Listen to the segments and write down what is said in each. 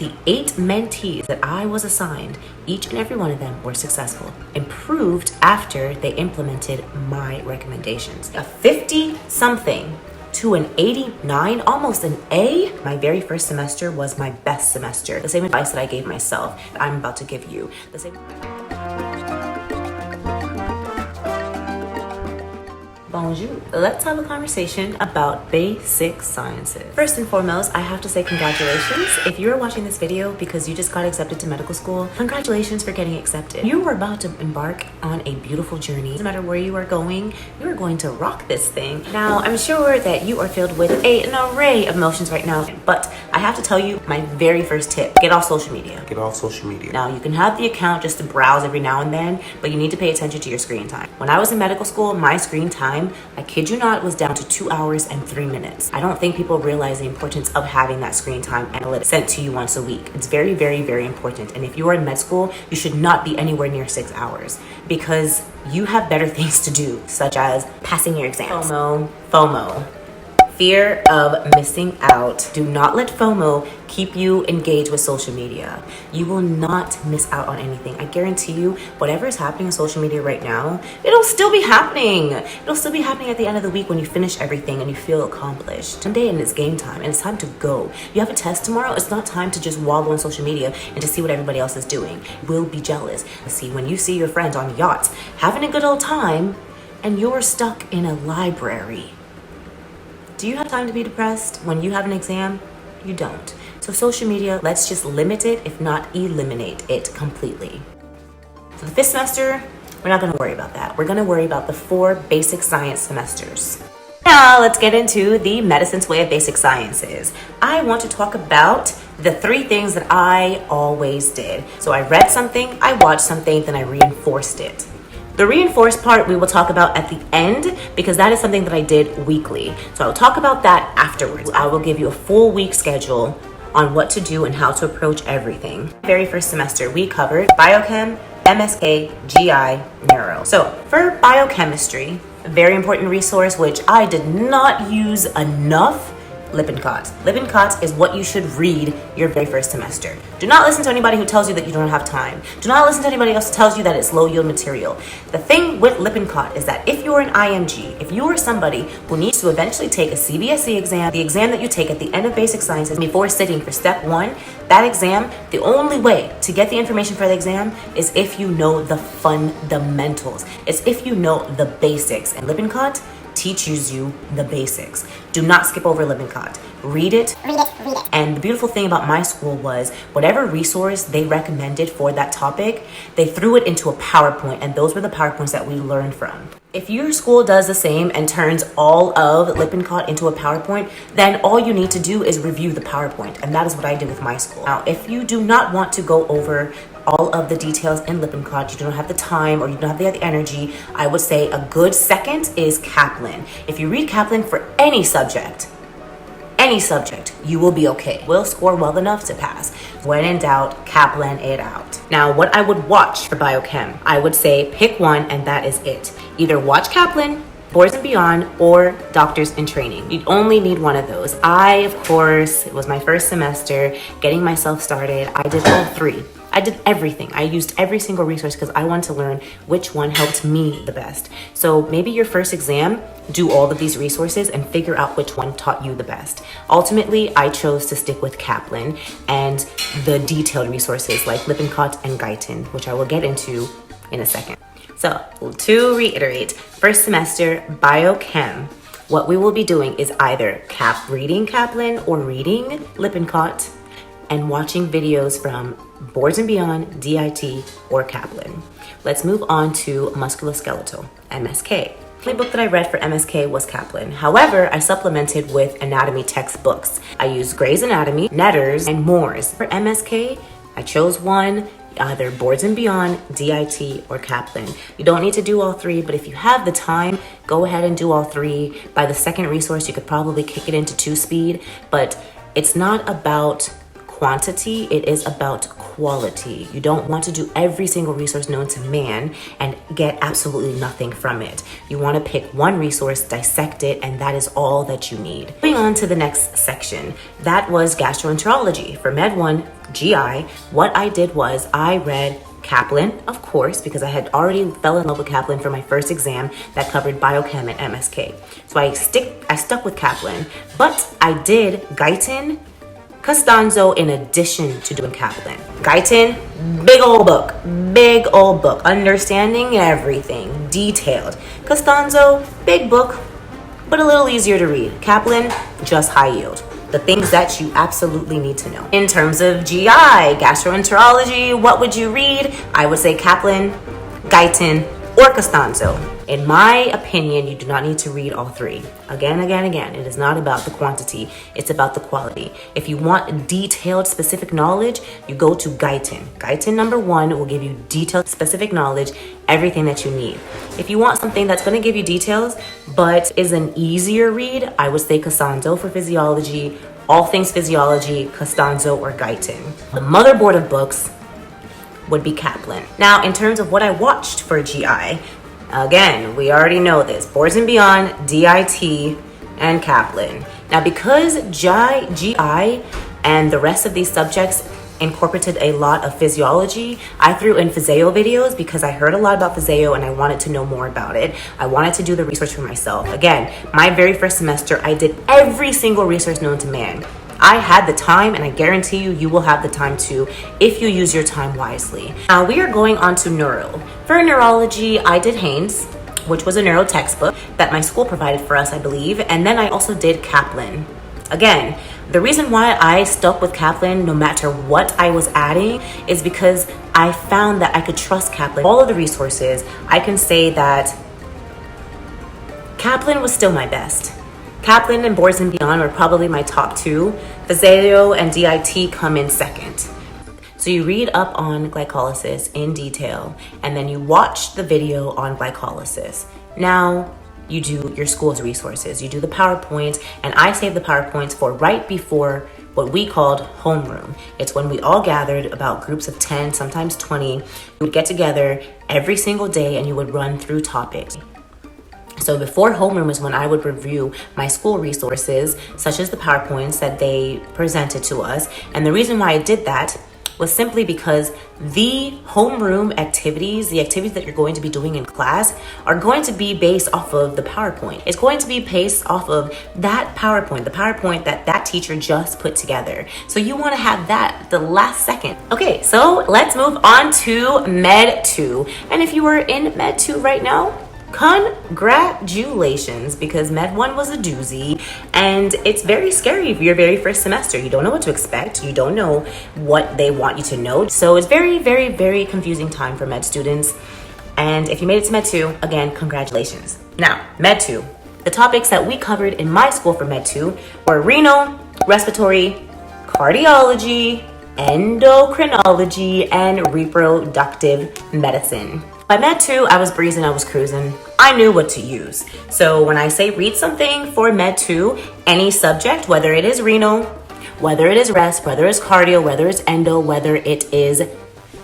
The 8 mentees that I was assigned, each and every one of them were successful, improved after they implemented my recommendations. A 50-something to an 89, almost an A. My very first semester was my best semester. The same advice that I gave myself, I'm about to give you. The same. Bonjour. Let's have a conversation about basic sciences. First and foremost, I have to say congratulations. If you're watching this video because you just got accepted to medical school, congratulations for getting accepted. You are about to embark on a beautiful journey. No matter where you are going to rock this thing. Now, I'm sure that you are filled with an array of emotions right now, but I have to tell you my very first tip: get off social media. Get off social media. Now, you can have the account just to browse every now and then, but you need to pay attention to your screen time. When I was in medical school, my screen time, I kid you not, was down to 2 hours and 3 minutes. I don't think people realize the importance of having that screen time analytics sent to you once a week. It's very, very, very important. And if you are in med school, you should not be anywhere near 6 hours because you have better things to do, such as passing your exams. FOMO. Fear of missing out. Do not let FOMO keep you engaged with social media. You will not miss out on anything. I guarantee you, whatever is happening on social media right now, it'll still be happening. It'll still be happening at the end of the week when you finish everything and you feel accomplished. Someday and it's game time and it's time to go. You have a test tomorrow. It's not time to just wallow on social media and to see what everybody else is doing. We'll be jealous. See, when you see your friends on yachts having a good old time and you're stuck in a library, do you have time to be depressed when you have an exam? You don't. So social media, let's just limit it, if not eliminate it completely. So the 5th semester, we're not gonna worry about that. We're gonna worry about the 4 basic science semesters. Now let's get into the medicine's way of basic sciences. I want to talk about the 3 things that I always did. So I read something, I watched something, then I reinforced it. The reinforced part we will talk about at the end because that is something that I did weekly. So I'll talk about that afterwards. I will give you a full week schedule on what to do and how to approach everything. Very first semester, we covered biochem, MSK, GI, neuro. So for biochemistry, a very important resource which I did not use enough, Lippincott. Lippincott is what you should read your very first semester. Do not listen to anybody who tells you that you don't have time. Do not listen to anybody else who tells you that it's low yield material. The thing with Lippincott is that if you're an IMG, if you are somebody who needs to eventually take a CBSE exam, the exam that you take at the end of basic sciences before sitting for step 1, that exam, the only way to get the information for the exam is if you know the fundamentals. It's if you know the basics. And Lippincott teaches you the basics. Do not skip over Lippincott. Read it. And the beautiful thing about my school was whatever resource they recommended for that topic, they threw it into a PowerPoint, and those were the PowerPoints that we learned from. If your school does the same and turns all of Lippincott into a PowerPoint, then all you need to do is review the PowerPoint, and that is what I did with my school. Now, if you do not want to go over all of the details in Lippincott, you don't have the time or you don't have the energy, I would say a good second is Kaplan. If you read Kaplan for any subject, you will be okay. Will score well enough to pass. When in doubt, Kaplan it out. Now, what I would watch for biochem, I would say pick one and that is it. Either watch Kaplan, Boards and Beyond, or Doctors in Training. You only need one of those. I, of course, it was my first semester, getting myself started. I did all 3. I did everything. I used every single resource because I wanted to learn which one helped me the best. So maybe your first exam, do all of these resources and figure out which one taught you the best. Ultimately, I chose to stick with Kaplan and the detailed resources like Lippincott and Guyton, which I will get into in a second. So to reiterate, first semester biochem, what we will be doing is either reading Kaplan or reading Lippincott and watching videos from Boards and Beyond, DIT, or Kaplan. Let's move on to musculoskeletal, MSK. The only book that I read for MSK was Kaplan. However, I supplemented with anatomy textbooks. I used Gray's Anatomy, Netter's, and Moore's. For MSK, I chose one, either Boards and Beyond, DIT, or Kaplan. You don't need to do all 3, but if you have the time, go ahead and do all 3. By the second resource, you could probably kick it into 2 speed, but it's not about quantity, it is about quality. You don't want to do every single resource known to man and get absolutely nothing from it. You want to pick one resource, dissect it, and that is all that you need. Moving on to the next section, that was gastroenterology. For Med 1 GI, what I did was I read Kaplan, of course, because I had already fell in love with Kaplan for my first exam that covered biochem and MSK. So I stuck with Kaplan, but I did Guyton, Costanzo in addition to doing Kaplan. Guyton, big old book, understanding everything, detailed. Costanzo, big book, but a little easier to read. Kaplan, just high yield. The things that you absolutely need to know. In terms of GI, gastroenterology, what would you read? I would say Kaplan, Guyton, or Costanzo. In my opinion, you do not need to read all three. Again, it is not about the quantity, it's about the quality. If you want detailed, specific knowledge, you go to Guyton. Guyton number 1 will give you detailed, specific knowledge, everything that you need. If you want something that's gonna give you details, but is an easier read, I would say Costanzo for physiology, all things physiology, Costanzo or Guyton. The motherboard of books would be Kaplan. Now, in terms of what I watched for GI, again, we already know this, Boards and Beyond, DIT, and Kaplan. Now, because GI and the rest of these subjects incorporated a lot of physiology, I threw in physio videos because I heard a lot about physio and I wanted to know more about it. I wanted to do the research for myself. Again, my very first semester, I did every single resource known to man. I had the time, and I guarantee you, you will have the time too if you use your time wisely. Now we are going on to neuro. For neurology, I did Haynes, which was a neuro textbook that my school provided for us, I believe. And then I also did Kaplan. Again, the reason why I stuck with Kaplan no matter what I was adding is because I found that I could trust Kaplan. All of the resources, I can say that Kaplan was still my best. Kaplan and Boards and Beyond were probably my top 2. Physio and DIT come in second. So you read up on glycolysis in detail, and then you watch the video on glycolysis. Now you do your school's resources. You do the PowerPoint, and I save the PowerPoints for right before what we called homeroom. It's when we all gathered, about groups of 10, sometimes 20. You would get together every single day and you would run through topics. So before homeroom is when I would review my school resources, such as the PowerPoints that they presented to us. And the reason why I did that was simply because the homeroom activities, the activities that you're going to be doing in class, are going to be based off of the PowerPoint. It's going to be based off of that PowerPoint, the PowerPoint that that teacher just put together. So you want to have that the last second. Okay, so let's move on to Med 2. And if you are in Med 2 right now, congratulations, because Med 1 was a doozy and it's very scary for your very first semester. You don't know what to expect. You don't know what they want you to know. So it's very, very, very confusing time for Med students. And if you made it to Med 2, again, congratulations. Now, Med 2. The topics that we covered in my school for Med 2 were renal, respiratory, cardiology, endocrinology, and reproductive medicine. By Med 2, I was breezing, I was cruising. I knew what to use. So when I say read something for Med 2, any subject, whether it is renal, whether it is rest, whether it's cardio, whether it's endo, whether it is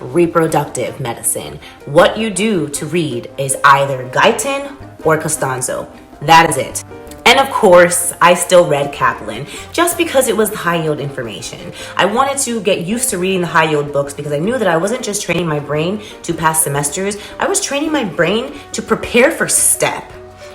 reproductive medicine, what you do to read is either Guyton or Costanzo. That is it. And of course, I still read Kaplan just because it was high yield information. I wanted to get used to reading the high yield books because I knew that I wasn't just training my brain to pass semesters. I was training my brain to prepare for STEP.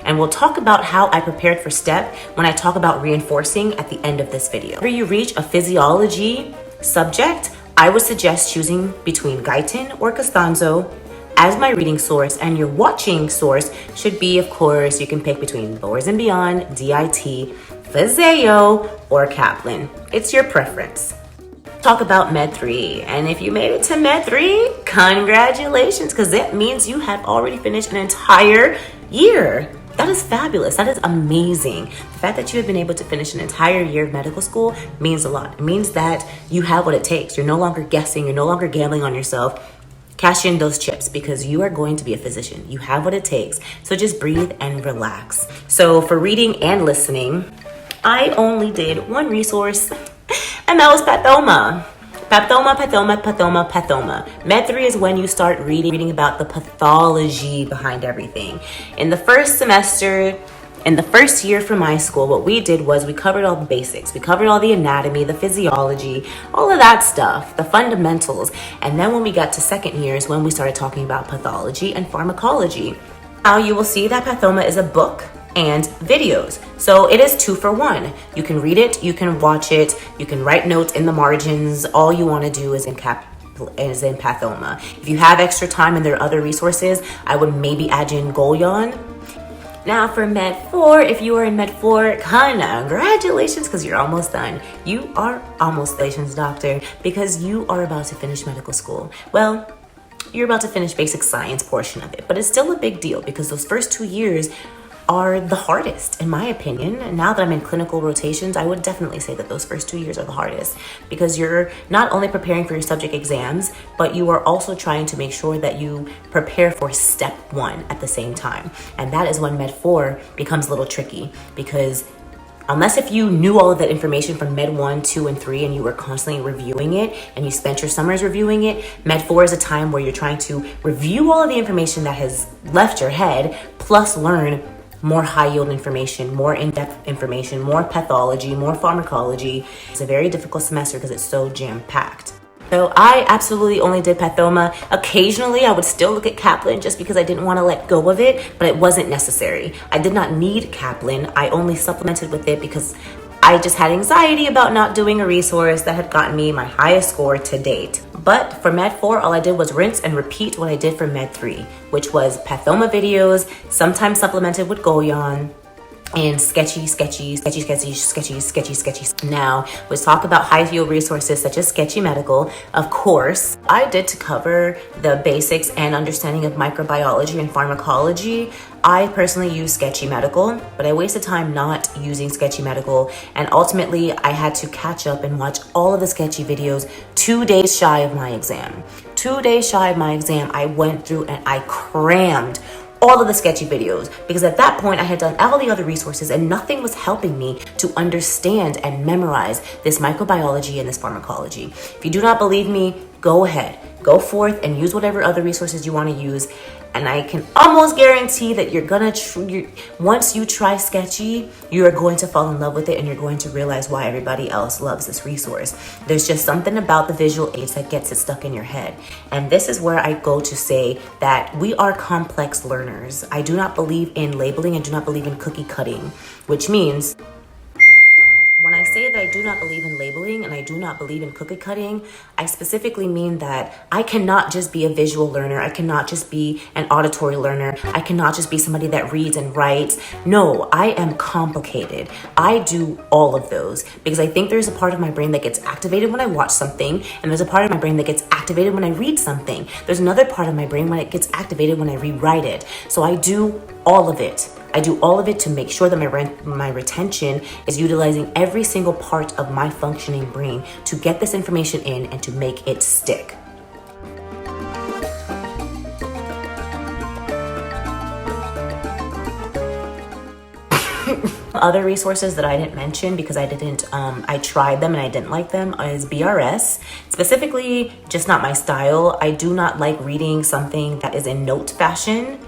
And we'll talk about how I prepared for STEP when I talk about reinforcing at the end of this video. Whenever you reach a physiology subject, I would suggest choosing between Guyton or Costanzo as my reading source, and your watching source should be, of course, you can pick between Boards and Beyond, DIT, Physio, or Kaplan. It's your preference. Talk about Med 3, and if you made it to Med 3, congratulations, because that means you have already finished an entire year. That is fabulous. That is amazing. The fact that you have been able to finish an entire year of medical school means a lot. It means that you have what it takes. You're no longer guessing. You're no longer gambling on yourself. Cash in those chips because you are going to be a physician. You have what it takes. So just breathe and relax. So for reading and listening, I only did one resource, and ML is pathoma. Pathoma. Med3 is when you start reading about the pathology behind everything. In the first semester, in the first year for my school, what we did was we covered all the basics. We covered all the anatomy, the physiology, all of that stuff, the fundamentals. And then when we got to second year is when we started talking about pathology and pharmacology. Now you will see that Pathoma is a book and videos. So it is 2 for 1. You can read it, you can watch it, you can write notes in the margins. All you want to do is in Pathoma. If you have extra time and there are other resources, I would maybe add in Gavilan. Now for Med 4, if you are in Med 4, congratulations, because you're almost done. You are almost, congratulations, doctor, because you are about to finish medical school. Well, you're about to finish basic science portion of it, but it's still a big deal because those first 2 years are the hardest, in my opinion. Now that I'm in clinical rotations, I would definitely say that those first 2 years are the hardest because you're not only preparing for your subject exams, but you are also trying to make sure that you prepare for step 1 at the same time. And that is when Med 4 becomes a little tricky because unless if you knew all of that information from Med 1, 2, and 3 and you were constantly reviewing it and you spent your summers reviewing it, Med 4 is a time where you're trying to review all of the information that has left your head plus learn more high-yield information, more in-depth information, more pathology, more pharmacology. It's a very difficult semester because it's so jam-packed. So I absolutely only did Pathoma. Occasionally, I would still look at Kaplan just because I didn't want to let go of it, but it wasn't necessary. I did not need Kaplan. I only supplemented with it because I just had anxiety about not doing a resource that had gotten me my highest score to date. But for Med 4, all I did was rinse and repeat what I did for Med 3, which was Pathoma videos, sometimes supplemented with Gavilan, and sketchy. Now, let's talk about high-yield resources such as Sketchy Medical. Of course, I did to cover the basics and understanding of microbiology and pharmacology. I personally use Sketchy Medical, but I wasted time not using Sketchy Medical, and ultimately I had to catch up and watch all of the Sketchy videos 2 days shy of my exam. 2 days shy of my exam, I went through and I crammed all of the Sketchy videos because at that point I had done all the other resources and nothing was helping me to understand and memorize this microbiology and this pharmacology. If you do not believe me, go ahead, go forth and use whatever other resources you want to use. And I can almost guarantee that you're gonna, once you try Sketchy, you are going to fall in love with it and you're going to realize why everybody else loves this resource. There's just something about the visual aids that gets it stuck in your head. And this is where I go to say that we are complex learners. I do not believe in labeling and do not believe in cookie cutting, which means when I say that I do not believe in labeling and I do not believe in cookie cutting, I specifically mean that I cannot just be a visual learner. I cannot just be an auditory learner. I cannot just be somebody that reads and writes. No, I am complicated. I do all of those because I think there's a part of my brain that gets activated when I watch something, and there's a part of my brain that gets activated when I read something. There's another part of my brain when it gets activated when I rewrite it. So I do all of it. I do all of it to make sure that my retention is utilizing every single part of my functioning brain to get this information in and to make it stick. Other resources that I didn't mention because I tried them and I didn't like them is BRS. Specifically, just not my style. I do not like reading something that is in note fashion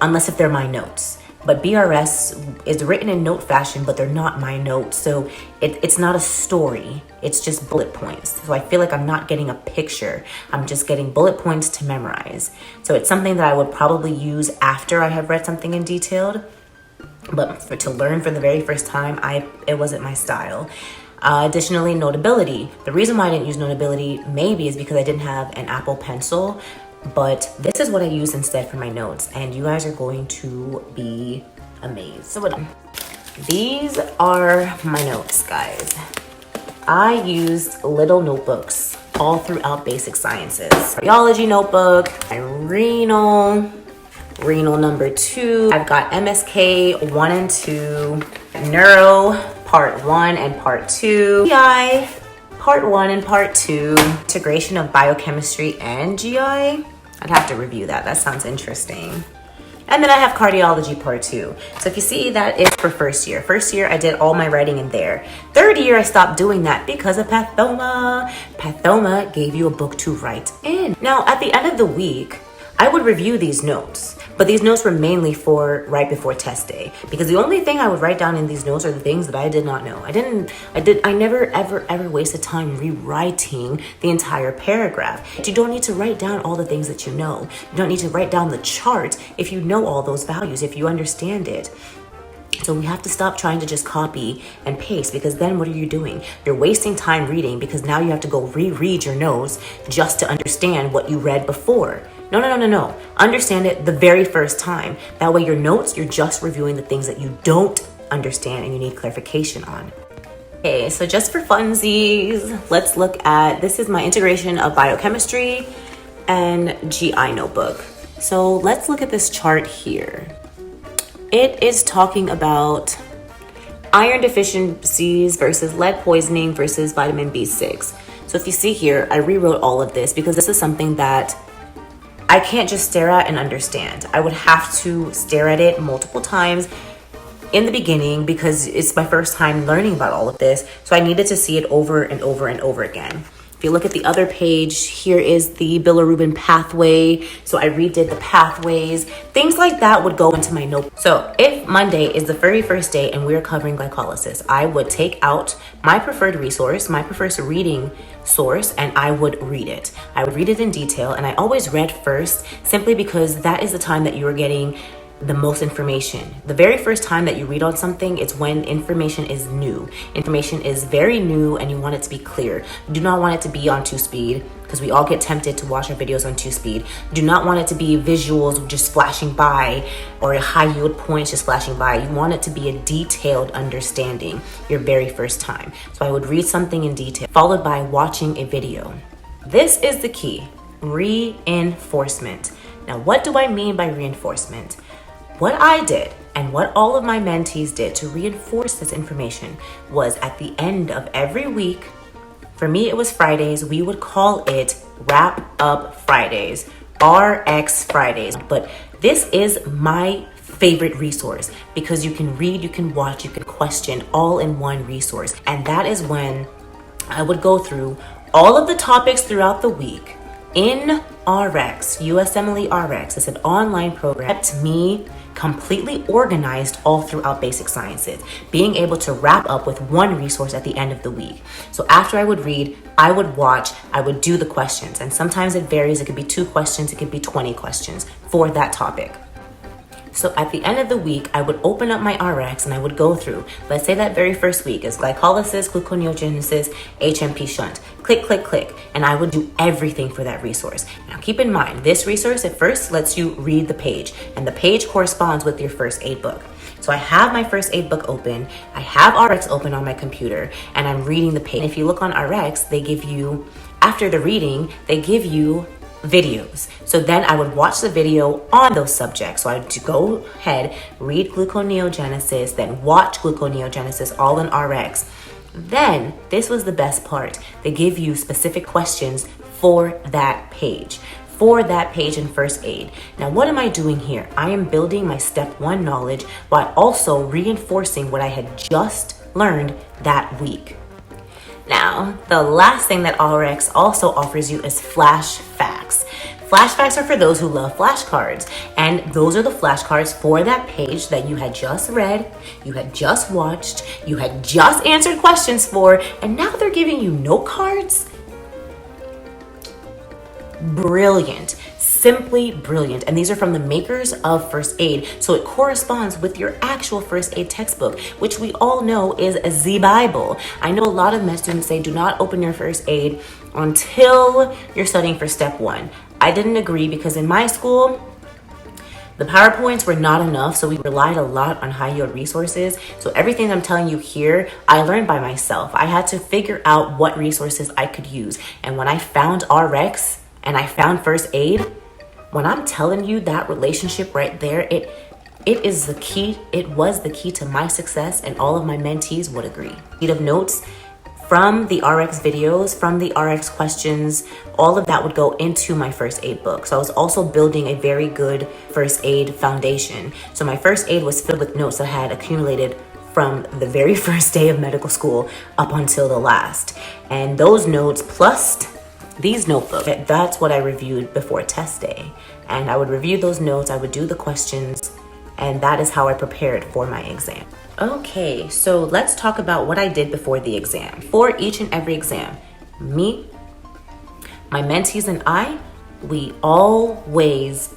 unless if they're my notes. But BRS is written in note fashion, but they're not my notes. So it's not a story. It's just bullet points. So I feel like I'm not getting a picture. I'm just getting bullet points to memorize. So it's something that I would probably use after I have read something in detailed. But to learn for the very first time, it wasn't my style. Additionally, Notability. The reason why I didn't use Notability maybe is because I didn't have an Apple Pencil. But this is what I use instead for my notes, and you guys are going to be amazed. So these are my notes, guys. I used little notebooks all throughout basic sciences. Cardiology notebook, my renal number 2. I've got MSK 1 and 2, neuro part 1 and part 2, GI part 1 and part 2, integration of biochemistry and GI. I'd have to review that. That sounds interesting. And then I have cardiology part 2. So if you see, that is for first year. First year, I did all my writing in there. Third year, I stopped doing that because of Pathoma. Pathoma gave you a book to write in. Now, at the end of the week, I would review these notes, but these notes were mainly for right before test day, because the only thing I would write down in these notes are the things that I did not know. I never ever wasted time rewriting the entire paragraph. You don't need to write down all the things that you know. You don't need to write down the chart if you know all those values, if you understand it. So we have to stop trying to just copy and paste, because then what are you doing? You're wasting time reading, because now you have to go reread your notes just to understand what you read before. No. Understand it the very first time. That way your notes, you're just reviewing the things that you don't understand and you need clarification on. Okay, so just for funsies, let's look at, this is my integration of biochemistry and GI notebook. So let's look at this chart here. It is talking about iron deficiencies versus lead poisoning versus vitamin B6. So if you see here, I rewrote all of this because this is something that I can't just stare at and understand. I would have to stare at it multiple times in the beginning because it's my first time learning about all of this. So I needed to see it over and over and over again. If you look at the other page, here is the bilirubin pathway. So I redid the pathways. Things like that would go into my notebook. So if Monday is the very first day and we're covering glycolysis, I would take out my preferred resource, my preferred reading source, and I would read it. I would read it in detail, and I always read first simply because that is the time that you are getting the most information. The very first time that you read on something, it's when information is new. Information is very new and you want it to be clear. You do not want it to be on 2-speed, because we all get tempted to watch our videos on 2-speed. You do not want it to be visuals just flashing by or a high yield points just flashing by. You want it to be a detailed understanding your very first time. So I would read something in detail, followed by watching a video. This is the key: reinforcement. Now, what do I mean by reinforcement? What I did and what all of my mentees did to reinforce this information was at the end of every week, for me it was Fridays, we would call it Wrap Up Fridays, RX Fridays. But this is my favorite resource because you can read, you can watch, you can question all in one resource. And that is when I would go through all of the topics throughout the week in RX, USMLE RX. It's an online program. Kept me completely organized all throughout basic sciences, being able to wrap up with one resource at the end of the week. So after I would read, I would watch, I would do the questions. And sometimes it varies. It could be 2 questions, it could be 20 questions for that topic. So at the end of the week, I would open up my RX and I would go through, let's say that very first week is glycolysis, gluconeogenesis, HMP shunt, click, click, click. And I would do everything for that resource. Now keep in mind, this resource at first lets you read the page, and the page corresponds with your first aid book. So I have my first aid book open, I have RX open on my computer, and I'm reading the page. And if you look on RX, they give you, after the reading, they give you videos. So then I would watch the video on those subjects. So I would go ahead, read gluconeogenesis, then watch gluconeogenesis all in RX. Then, this was the best part. They give you specific questions for that page in first aid. Now, what am I doing here? I am building my step 1 knowledge while also reinforcing what I had just learned that week. Now, the last thing that RX also offers you is flash facts. Flash facts are for those who love flashcards, and those are the flashcards for that page that you had just read, you had just watched, you had just answered questions for, and now they're giving you note cards? Brilliant. Simply brilliant. And these are from the makers of first aid, so it corresponds with your actual first aid textbook, which we all know is the Bible. I know a lot of med students say do not open your first aid until you're studying for step 1. I didn't agree because in my school, the PowerPoints were not enough, so we relied a lot on high yield resources. So everything I'm telling you here, I learned by myself. I had to figure out what resources I could use. And when I found RX and I found first aid, when I'm telling you that relationship right there, it is the key. It was the key to my success, and all of my mentees would agree. Sheet of notes from the RX videos, from the RX questions, all of that would go into my first aid book. So I was also building a very good first aid foundation. So my first aid was filled with notes that I had accumulated from the very first day of medical school up until the last. And those notes plus these notebooks, that's what I reviewed before test day. And I would review those notes, I would do the questions, and that is how I prepared for my exam. Okay, so let's talk about what I did before the exam. For each and every exam, me, my mentees and I, we always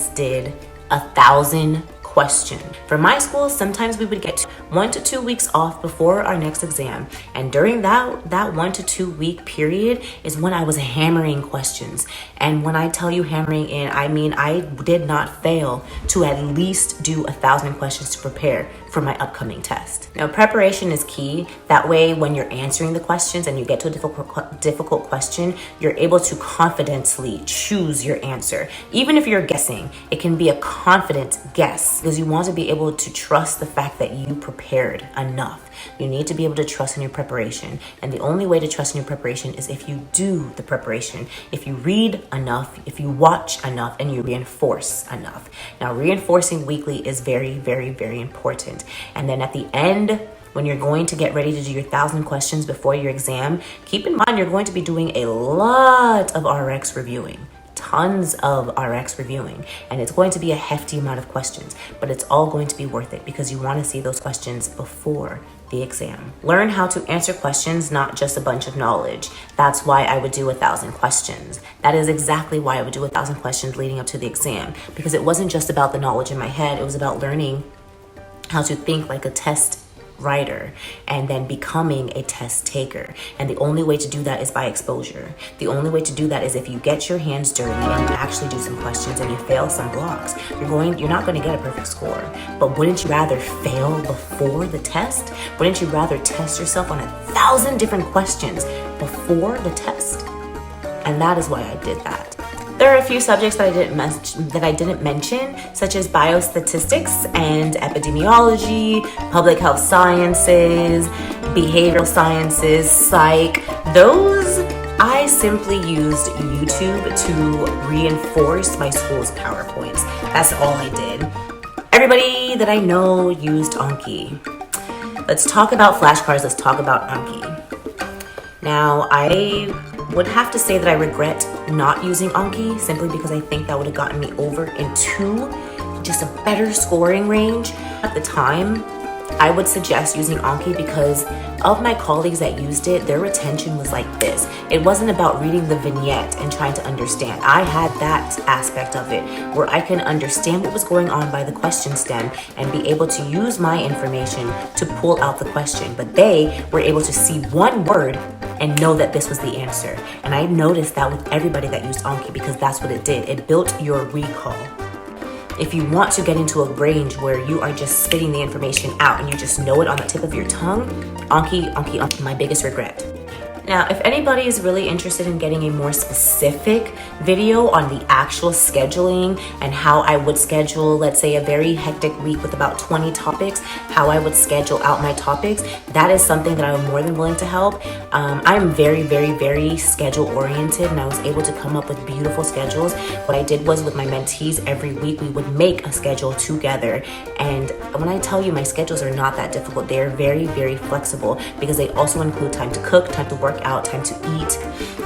did 1,000 questions. For my school, sometimes we would get 1 to 2 weeks off before our next exam. And during that 1 to 2 week period is when I was hammering questions. And when I tell you hammering in, I mean, I did not fail to at least do 1,000 questions to prepare for my upcoming test. Now, preparation is key. That way, when you're answering the questions and you get to a difficult question, you're able to confidently choose your answer. Even if you're guessing, it can be a confident guess because you want to be able to trust the fact that you prepared enough. You need to be able to trust in your preparation. And the only way to trust in your preparation is if you do the preparation, if you read enough, if you watch enough, and you reinforce enough. Now, reinforcing weekly is very, very, very important. And then at the end, when you're going to get ready to do your 1,000 questions before your exam, keep in mind you're going to be doing a lot of RX reviewing. Tons of RX reviewing, and it's going to be a hefty amount of questions, but it's all going to be worth it because you want to see those questions before the exam. Learn how to answer questions, not just a bunch of knowledge. That's why I would do 1,000 questions. That is exactly why I would do 1,000 questions leading up to the exam, because it wasn't just about the knowledge in my head, it was about learning how to think like a test writer and then becoming a test taker. And the only way to do that is by exposure. The only way to do that is if you get your hands dirty and you actually do some questions and you fail some blocks. You're not going to get a perfect score. But wouldn't you rather fail before the test? Wouldn't you rather test yourself on 1,000 different questions before the test? And that is why I did that. There are a few subjects that I didn't mention, such as biostatistics and epidemiology, public health sciences, behavioral sciences, psych. Those, I simply used YouTube to reinforce my school's PowerPoints. That's all I did. Everybody that I know used Anki. Let's talk about flashcards, let's talk about Anki. Now, I would have to say that I regret not using Anki simply because I think that would have gotten me over into just a better scoring range. At the time, I would suggest using Anki because of my colleagues that used it, their retention was like this. It wasn't about reading the vignette and trying to understand. I had that aspect of it where I can understand what was going on by the question stem and be able to use my information to pull out the question. But they were able to see one word and know that this was the answer. And I noticed that with everybody that used Anki because that's what it did. It built your recall. If you want to get into a range where you are just spitting the information out and you just know it on the tip of your tongue, Anki, my biggest regret. Now, if anybody is really interested in getting a more specific video on the actual scheduling and how I would schedule, let's say, a very hectic week with about 20 topics, how I would schedule out my topics, that is something that I'm more than willing to help. I'm very, very, very schedule oriented, and I was able to come up with beautiful schedules. What I did was with my mentees, every week we would make a schedule together. And when I tell you my schedules are not that difficult, they're very, very flexible because they also include time to cook, time to work out, time to eat.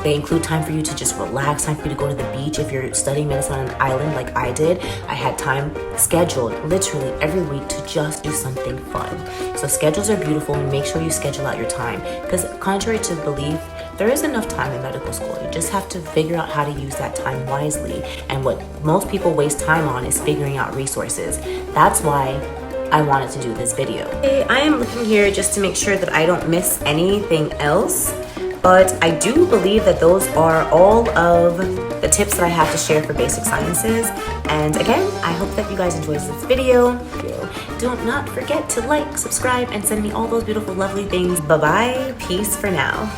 They include time for you to just relax, time for you to go to the beach. If you're studying medicine on an island like I did, I had time scheduled literally every week to just do something fun. So schedules are beautiful, and make sure you schedule out your time because contrary to belief, there is enough time in medical school. You just have to figure out how to use that time wisely. And what most people waste time on is figuring out resources. That's why I wanted to do this video. Okay, I am looking here just to make sure that I don't miss anything else. But I do believe that those are all of the tips that I have to share for basic sciences. And again, I hope that you guys enjoyed this video. Do not forget to like, subscribe, and send me all those beautiful, lovely things. Bye-bye. Peace for now.